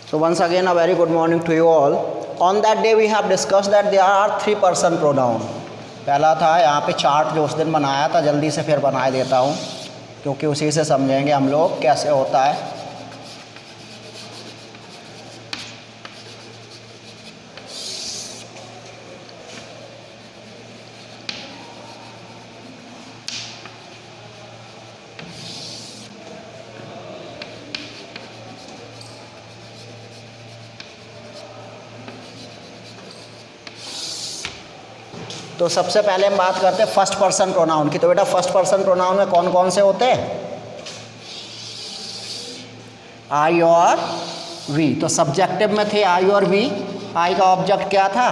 So once again a very good morning to you all. On that day we have discussed that there are 3 person pronoun. पहला था यहाँ पे chart जो उस दिन बनाया था, जल्दी से फिर बना देता हूँ क्योंकि उसी से समझेंगे हम लोग कैसे होता है। तो सबसे पहले हम बात करते हैं फर्स्ट पर्सन प्रोनाउन की। तो बेटा फर्स्ट पर्सन प्रोनाउन में कौन कौन से होते हैं? आई और वी। तो सब्जेक्टिव में थे आई और वी। आई का ऑब्जेक्ट क्या था?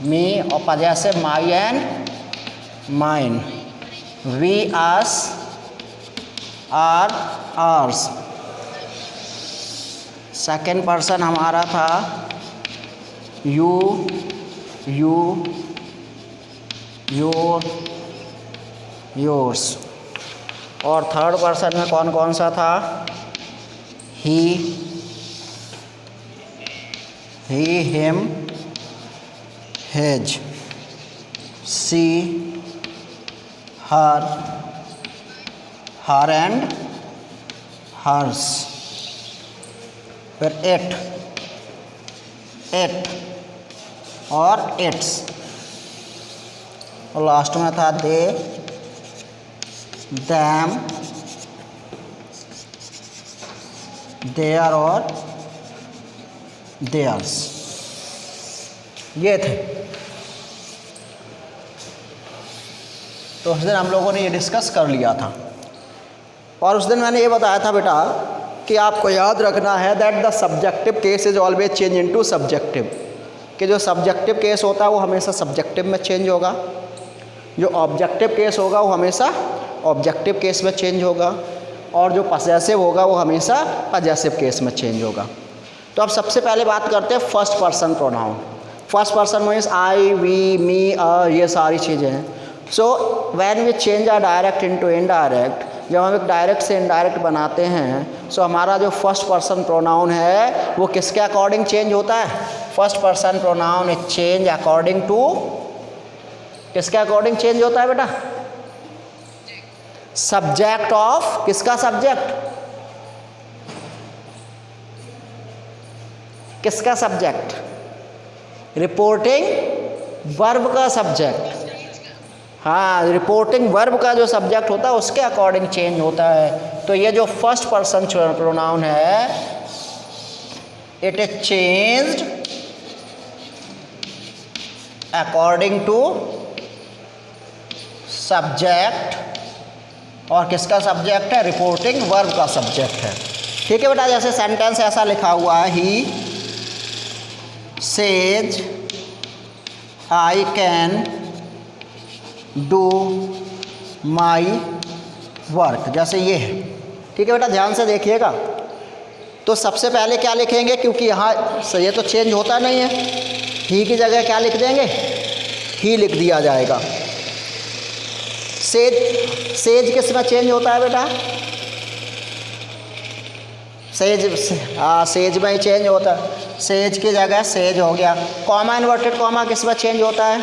मी, और possessive my and mine. We, us, our, ours. Second person हमारा था यू, यू, योर, योर्स। और थर्ड पर्सन में कौन कौन सा था? He, him, his, she, her, her and hers. फिर इट, इट और इट्स। और लास्ट में था दे, दैम, देयर और देयर्स। ये थे। तो उस दिन हम लोगों ने ये डिस्कस कर लिया था। और उस दिन मैंने ये बताया था बेटा कि आपको याद रखना है that the subjective case is always change into subjective. कि जो सब्जेक्टिव केस होता है वो हमेशा सब्जेक्टिव में चेंज होगा, जो ऑब्जेक्टिव केस होगा वो हमेशा ऑब्जेक्टिव केस में चेंज होगा, और जो पजेसिव होगा वो हमेशा पजेसिव केस में चेंज होगा। तो अब सबसे पहले बात करते हैं first person pronoun. First person means I, we, me, ये सारी चीज़ें हैं। So when we change a direct into indirect, जब हम एक डायरेक्ट से इनडायरेक्ट बनाते हैं, सो हमारा जो फर्स्ट पर्सन प्रोनाउन है वो किसके अकॉर्डिंग चेंज होता है? First person pronoun is change according to, किसके अकॉर्डिंग चेंज होता है बेटा? सब्जेक्ट ऑफ, किसका सब्जेक्ट? किसका सब्जेक्ट? रिपोर्टिंग वर्ब का सब्जेक्ट। हाँ, रिपोर्टिंग वर्ब का जो सब्जेक्ट होता है उसके अकॉर्डिंग चेंज होता है। तो ये जो फर्स्ट पर्सन प्रोनाउन है, it is changed according to subject. और किसका सब्जेक्ट है? रिपोर्टिंग वर्ब का सब्जेक्ट है। ठीक है बेटा, जैसे सेंटेंस ऐसा लिखा हुआ है, he says I can do my work, जैसे ये है। ठीक है बेटा, ध्यान से देखिएगा। तो सबसे पहले क्या लिखेंगे, क्योंकि यहाँ ये तो चेंज होता नहीं है, ही की जगह क्या लिख देंगे? ही लिख दिया जाएगा। सेज, सेज किस में चेंज होता है बेटा? सेज, हाँ सेज में ही चेंज होता है। सेज की जगह सेज हो गया। कॉमा, इन्वर्टेड कॉमा किस में चेंज होता है?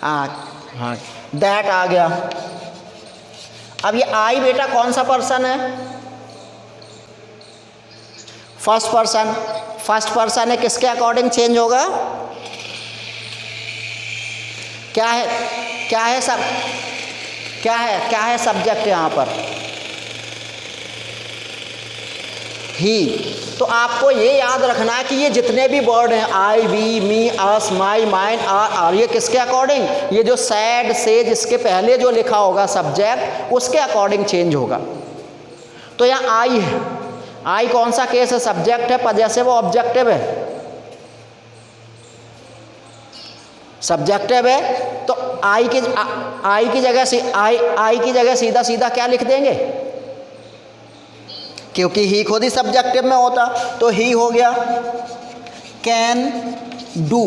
हाँ, दैट आ गया। अब ये आई बेटा कौन सा पर्सन है? First person. फर्स्ट पर्सन है, किसके अकॉर्डिंग चेंज होगा? क्या है, क्या है सब, क्या है सब्जेक्ट यहाँ पर? ही। तो आपको ये याद रखना है कि ये जितने भी वर्ड हैं, I, we, me, us, my, mine, our, ये किसके अकॉर्डिंग? ये जो सैड, सेज, इसके पहले जो लिखा होगा सब्जेक्ट, उसके अकॉर्डिंग चेंज होगा। तो यहाँ आई है। आई कौन सा केस है? सब्जेक्ट है, पजेसिव ऑब्जेक्टिव है? सब्जेक्टिव है। तो आई की जगह सीधा सीधा क्या लिख देंगे? क्योंकि ही खुद ही सब्जेक्टिव में होता, तो ही हो गया। Can do.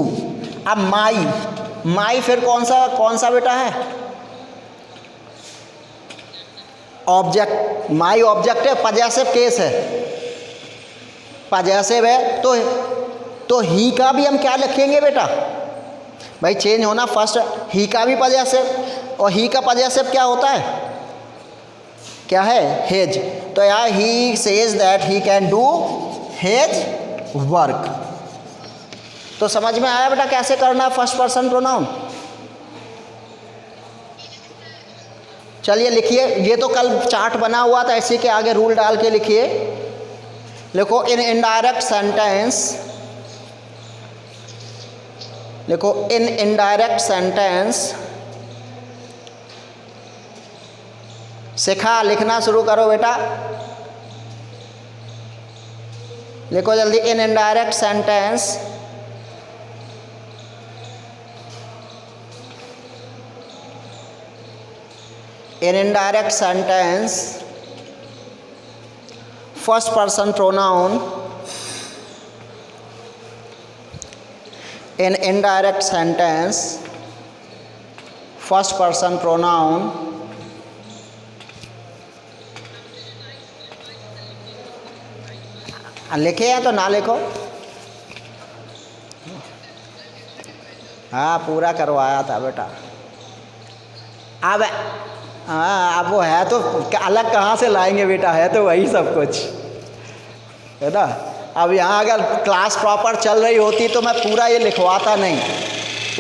अब माई, माई फिर कौन सा बेटा है? ऑब्जेक्ट, माई ऑब्जेक्ट है, पजेसिव केस है, पजेसिव है, तो ही का भी हम क्या लिखेंगे बेटा भाई, चेंज होना फर्स्ट, ही का भी पजेसिव, और ही का पजेसिव क्या होता है, क्या है, हिज। तो यार he says that he can do his work. तो समझ में आया बेटा कैसे करना है फर्स्ट पर्सन प्रोनाउन। चलिए लिखिए, ये तो कल चार्ट बना हुआ था, इसी के आगे रूल डाल के लिखिए। लिखो इन इनडायरेक्ट सेंटेंस, लिखो इन इनडायरेक्ट सेंटेंस, सिखा, लिखना शुरू करो बेटा, लिखो जल्दी, इन indirect sentence in indirect sentence first person pronoun, in indirect sentence first person pronoun लिखे हैं तो ना लिखो, हाँ पूरा करवाया था बेटा। अब हाँ, अब वो है तो अलग कहाँ से लाएंगे बेटा, है तो वही सब कुछ है ना। अब यहाँ अगर क्लास प्रॉपर चल रही होती तो मैं पूरा ये लिखवाता नहीं,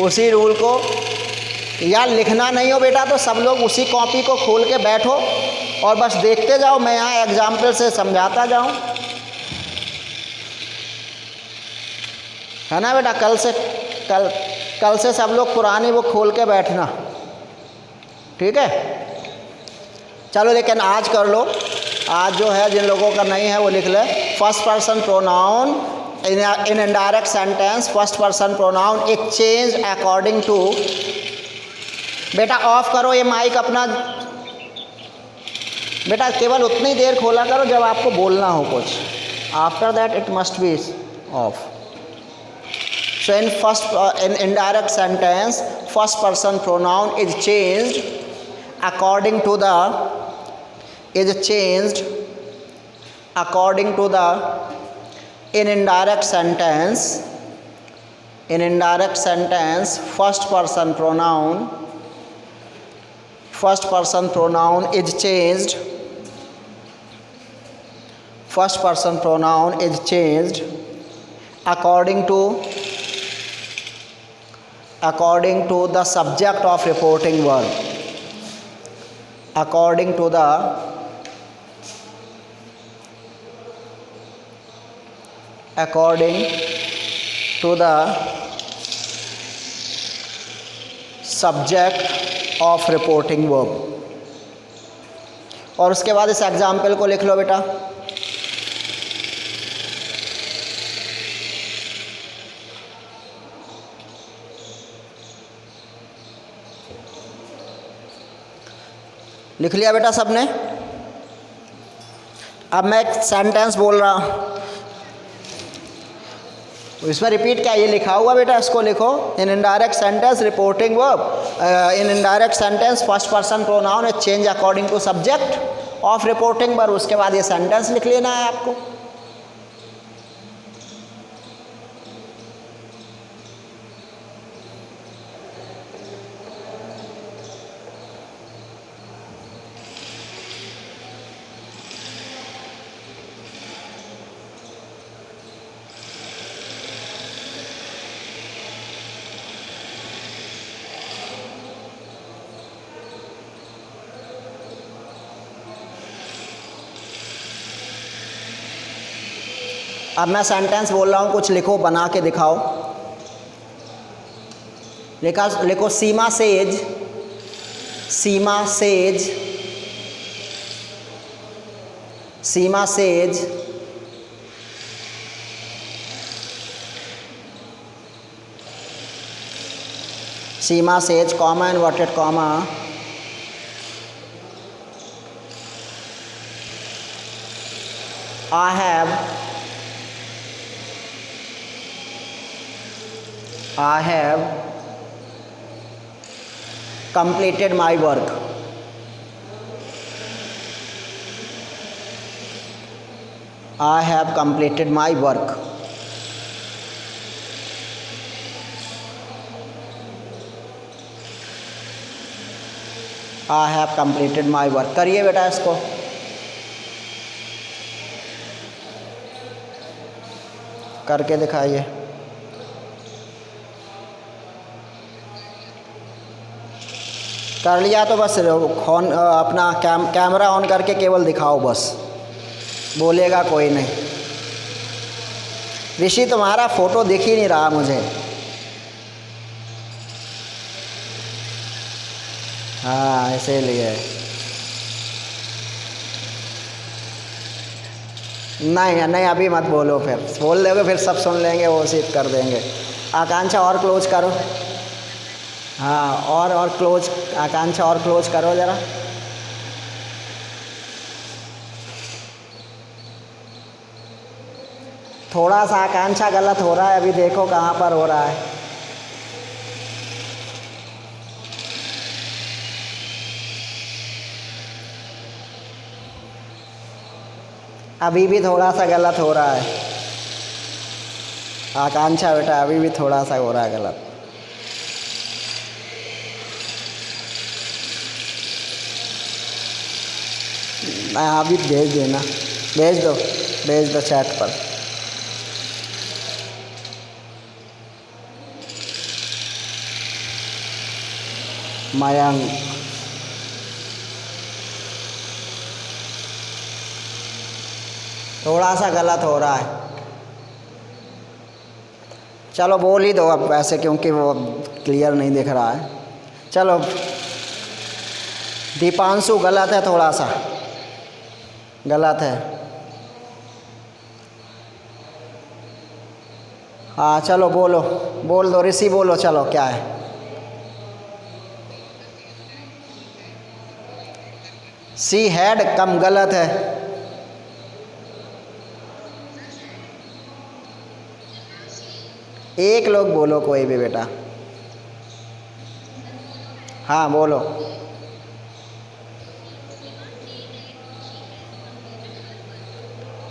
उसी रूल को, यार लिखना नहीं हो बेटा तो सब लोग उसी कॉपी को खोल के बैठो और बस देखते जाओ, मैं यहाँ एग्जाम्पल से समझाता जाऊँ, है ना बेटा। कल से सब लोग पुरानी वो खोल के बैठना, ठीक है। चलो लेकिन आज कर लो, आज जो है जिन लोगों का नहीं है वो लिख ले, फर्स्ट पर्सन प्रोनाउन इन indirect sentence, first person pronoun एक चेंज अकॉर्डिंग टू, बेटा ऑफ करो ये माइक अपना, बेटा केवल उतनी देर खोला करो जब आपको बोलना हो कुछ, after that it must be of. So in indirect sentence first person pronoun is changed according to the in indirect sentence first person pronoun is changed, first person pronoun is changed according to the subject of reporting verb, according to the subject of reporting verb। और उसके बाद इस example को लिख लो बेटा, लिख लिया बेटा सबने। अब मैं एक सेंटेंस बोल रहा हूँ, इसमें रिपीट क्या, ये लिखा हुआ बेटा, इसको लिखो। In indirect sentence reporting verb, in indirect sentence first person pronoun is change according to subject of reporting verb. उसके बाद ये सेंटेंस लिख लेना है आपको। अब मैं सेंटेंस बोल रहा हूँ, कुछ लिखो, बना के दिखाओ। लिखो Seema says, Seema says, Seema says Seema says comma inverted comma I have completed my work. I have completed my work. I have completed my work. करिए बेटा इसको। करके दिखाइए। कर लिया तो बस फोन अपना कैमरा ऑन करके केवल दिखाओ, बस बोलेगा कोई नहीं। ऋषि तुम्हारा फोटो दिख ही नहीं रहा मुझे। हाँ इसीलिए। नहीं नहीं अभी मत बोलो, फिर बोल दोगे फिर सब सुन लेंगे, वो सीट कर देंगे। आकांक्षा और क्लोज करो। हाँ और क्लोज, आकांक्षा और क्लोज करो ज़रा। थोड़ा सा आकांक्षा गलत हो रहा है, अभी देखो कहाँ पर हो रहा है। अभी भी थोड़ा सा गलत हो रहा है आकांक्षा बेटा, अभी भी थोड़ा सा हो रहा है गलत। अभी भेज देना, भेज दो चैट पर। मयंक थोड़ा सा गलत हो रहा है। चलो बोल ही दो अब वैसे, क्योंकि वो क्लियर नहीं दिख रहा है। चलो दीपांशु गलत है, थोड़ा सा गलत है। हाँ चलो बोल दो ऋषि, बोलो चलो क्या है। सी हैड कम गलत है। एक लोग बोलो कोई भी बेटा। हाँ बोलो।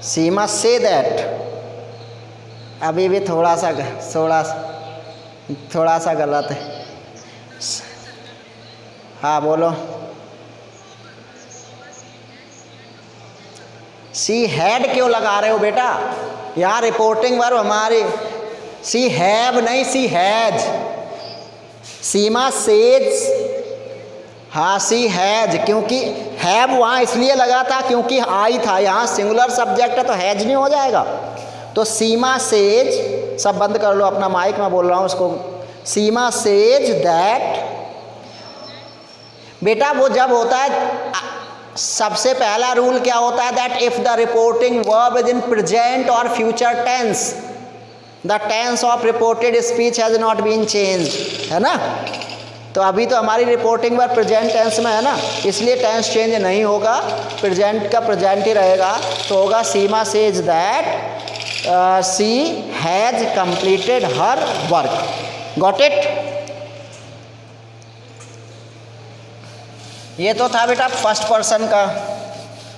सीमा से दैट, अभी भी थोड़ा सा गलत है। हाँ बोलो। सी हैड क्यों लगा रहे हो बेटा, यहाँ रिपोर्टिंग वर्ब हमारी सी हैव नहीं, सी हैज। सीमा सेज, हाँ सी हैज, क्योंकि हैव वहाँ इसलिए लगा था क्योंकि आई था, यहाँ सिंगुलर सब्जेक्ट है तो हैज नहीं हो जाएगा। तो सीमा सेज, सब बंद कर लो अपना माइक, मैं बोल रहा हूँ उसको। सीमा सेज दैट, बेटा वो जब होता है सबसे पहला रूल क्या होता है, that if the reporting verb is in present और future tense, the tense of reported speech has not been changed, है ना। तो अभी तो हमारी रिपोर्टिंग वर्ब प्रेजेंट टेंस में है ना, इसलिए टेंस चेंज नहीं होगा, प्रेजेंट का प्रेजेंट ही रहेगा। तो होगा Seema says that she has completed her work. Got it. ये तो था बेटा फर्स्ट पर्सन का।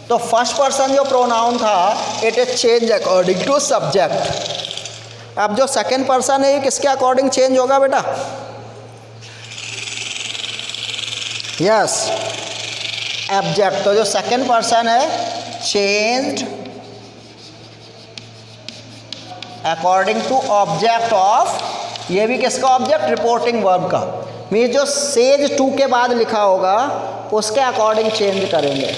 तो फर्स्ट पर्सन जो प्रोनाउन था it is change according to subject. अब जो सेकंड पर्सन है ये किसके अकॉर्डिंग चेंज होगा बेटा? Yes, object. तो जो सेकंड पर्सन है changed according to object of, ये भी किसका ऑब्जेक्ट? रिपोर्टिंग वर्ब का। मीन जो सेज टू के बाद लिखा होगा उसके अकॉर्डिंग चेंज करेंगे।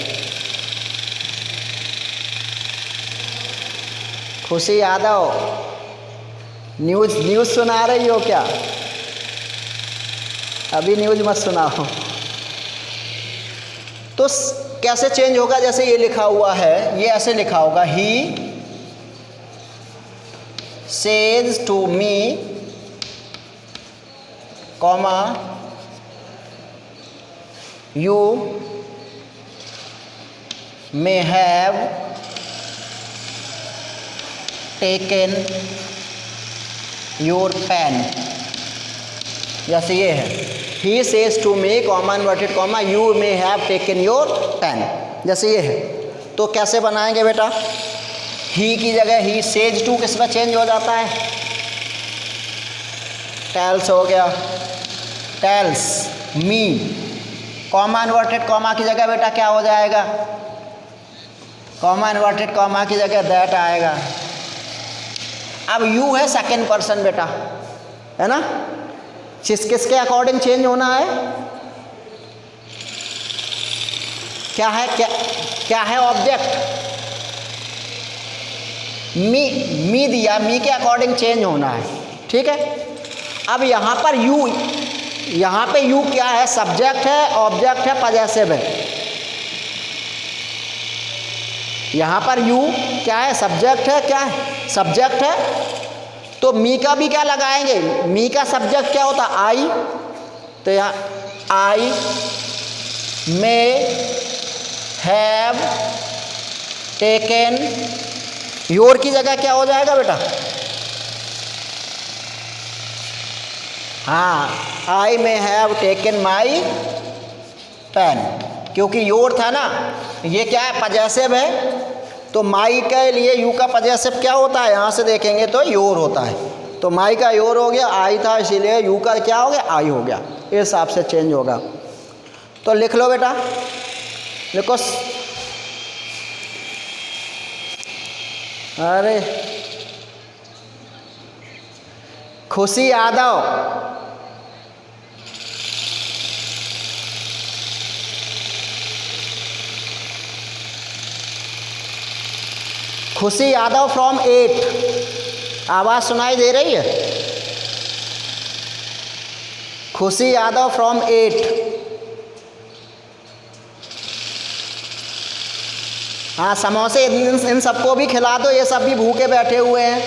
खुशी यादव, न्यूज़ सुना रही हो क्या? अभी न्यूज़ मत सुनाओ। तो कैसे चेंज होगा? जैसे ये लिखा हुआ है, ये ऐसे लिखा होगा, he says to me comma you may have taken your pen। जैसे ये है, he says to me comma inverted comma you may have taken your pen, जैसे ये है। तो कैसे बनाएंगे बेटा? ही की जगह ही सेज टू किस में चेंज हो जाता है? टेल्स हो गया, tells me. Comma inverted comma की जगह बेटा क्या हो जाएगा? कॉमा इन्वर्टेड कॉमा की जगह दैट आएगा। अब यू है सेकंड पर्सन बेटा, है ना? किसके अकॉर्डिंग चेंज होना है? क्या है, क्या है ऑब्जेक्ट? मी दिया, मी के अकॉर्डिंग चेंज होना है, ठीक है। अब यहाँ पर यू, यहाँ पे यू क्या है? सब्जेक्ट है, ऑब्जेक्ट है, पजेसिव है। यहाँ पर यू क्या है? सब्जेक्ट है, क्या है? सब्जेक्ट है। तो मी का भी क्या लगाएंगे? मी का सब्जेक्ट क्या होता? आई। तो यहाँ I may have taken, your की जगह क्या हो जाएगा बेटा? हाँ, I may have taken my pen, क्योंकि योर था ना, ये क्या है? पजेसिव है। तो माई के लिए यू का पजेसिव क्या होता है? यहाँ से देखेंगे तो योर होता है। तो माई का योर हो गया, आई था इसीलिए यू का क्या हो गया? आई हो गया। इस हिसाब से चेंज होगा। तो लिख लो बेटा, लिखो। अरे खुशी यादव, खुशी यादव फ्रॉम 8। आवाज़ सुनाई दे रही है? खुशी यादव फ्रॉम 8। हाँ, समोसे इन सबको भी खिला दो, ये सब भी भूखे बैठे हुए हैं।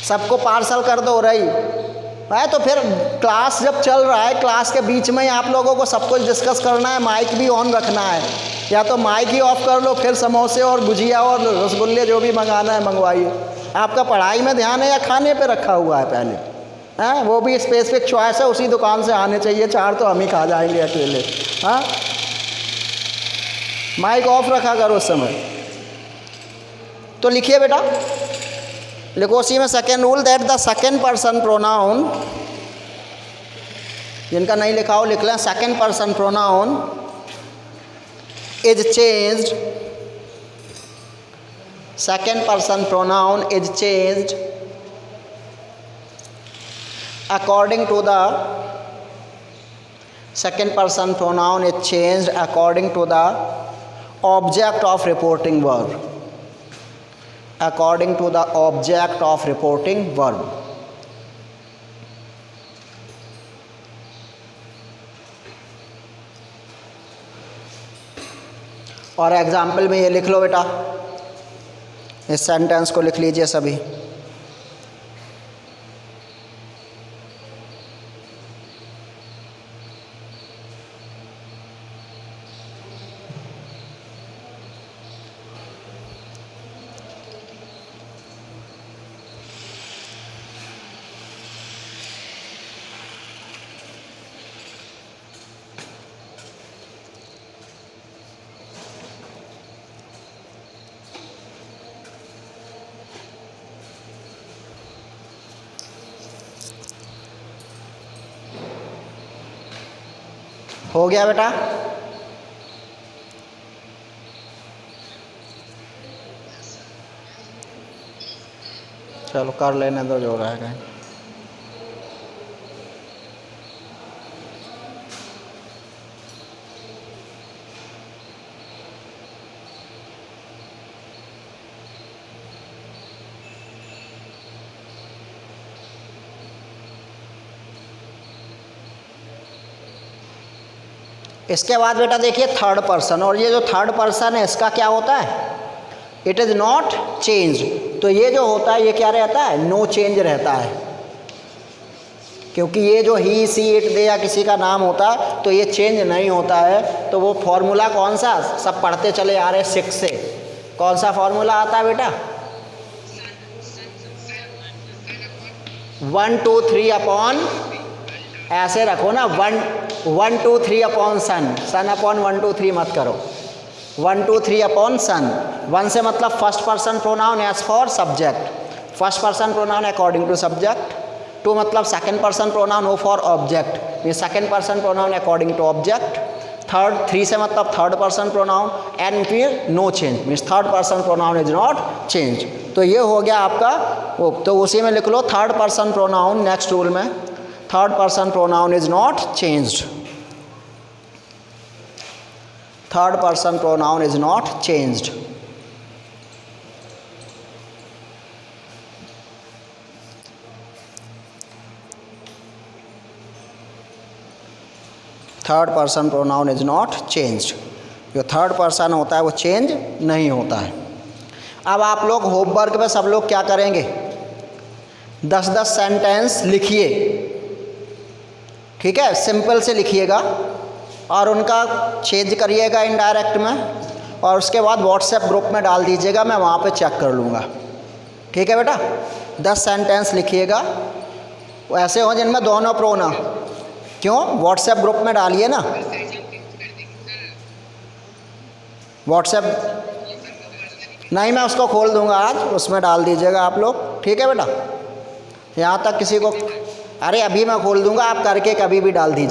सबको पार्सल कर दो रही है। तो फिर क्लास जब चल रहा है, क्लास के बीच में ही आप लोगों को सब कुछ डिस्कस करना है, माइक भी ऑन रखना है। या तो माइक ही ऑफ कर लो, फिर समोसे और गुजिया और रसगुल्ले जो भी मंगाना है मंगवाइए। आपका पढ़ाई में ध्यान है या खाने पे रखा हुआ है पहले? हैं, वो भी स्पेसिफिक चॉइस है, उसी दुकान से आने चाहिए। 4 तो हम ही खा जाएंगे अकेले। हाँ, माइक ऑफ रखा करो उस समय। तो लिखिए बेटा, लिखो उसी में second rule, that the second person pronoun, जिनका नहीं लिखा हो लिख लें। Second person pronoun is changed, second person pronoun is changed according to the second person pronoun is changed according to the object of reporting verb, according to the object of reporting verb। और example में ये लिख लो बेटा, इस sentence को लिख लीजिए सभी। हो गया बेटा? चलो कर लेने दो जो रहेगा। इसके बाद बेटा देखिए थर्ड पर्सन, और ये जो थर्ड पर्सन है इसका क्या होता है? It is not change. तो ये जो होता है ये क्या रहता है? नो चेंज रहता है, क्योंकि ये जो ही सी इट दे या किसी का नाम होता है तो ये चेंज नहीं होता है। तो वो फॉर्मूला कौन सा, सब पढ़ते चले आ रहे 6 से, कौन सा फॉर्मूला आता है बेटा? 1 2 3 अपॉन, ऐसे रखो ना, 1 2 3 अपॉन सन, सन अपॉन 1 2 3 मत करो। 1 2 3 अपॉन सन। 1 से मतलब first person pronoun S for subject, first person pronoun according to subject. 2 मतलब second person pronoun O for object, mean second person pronoun according to object. 3 से मतलब थर्ड पर्सन प्रोनाउन, एंड फिर no change, means third person pronoun is not change. तो ये हो गया आपका वो, तो उसी में लिख लो third person pronoun, next rule में third person pronoun is not changed, third person pronoun is not changed. Third person pronoun is not changed, जो थर्ड पर्सन होता है वो चेंज नहीं होता है। अब आप लोग होमवर्क में सब लोग क्या करेंगे, 10-10 सेंटेंस लिखिए, ठीक है, सिंपल से लिखिएगा और उनका चेंज करिएगा इनडायरेक्ट में, और उसके बाद व्हाट्सएप ग्रुप में डाल दीजिएगा, मैं वहाँ पे चेक कर लूँगा, ठीक है बेटा। 10 सेंटेंस लिखिएगा ऐसे हो जिनमें दोनों प्रोनाउन, क्यों, व्हाट्सएप ग्रुप में डालिए ना, व्हाट्सएप नहीं, मैं उसको खोल दूंगा आज, उसमें डाल दीजिएगा आप लोग, ठीक है बेटा। यहाँ तक किसी को, अरे अभी मैं खोल दूंगा, आप करके कभी भी डाल दीजिए।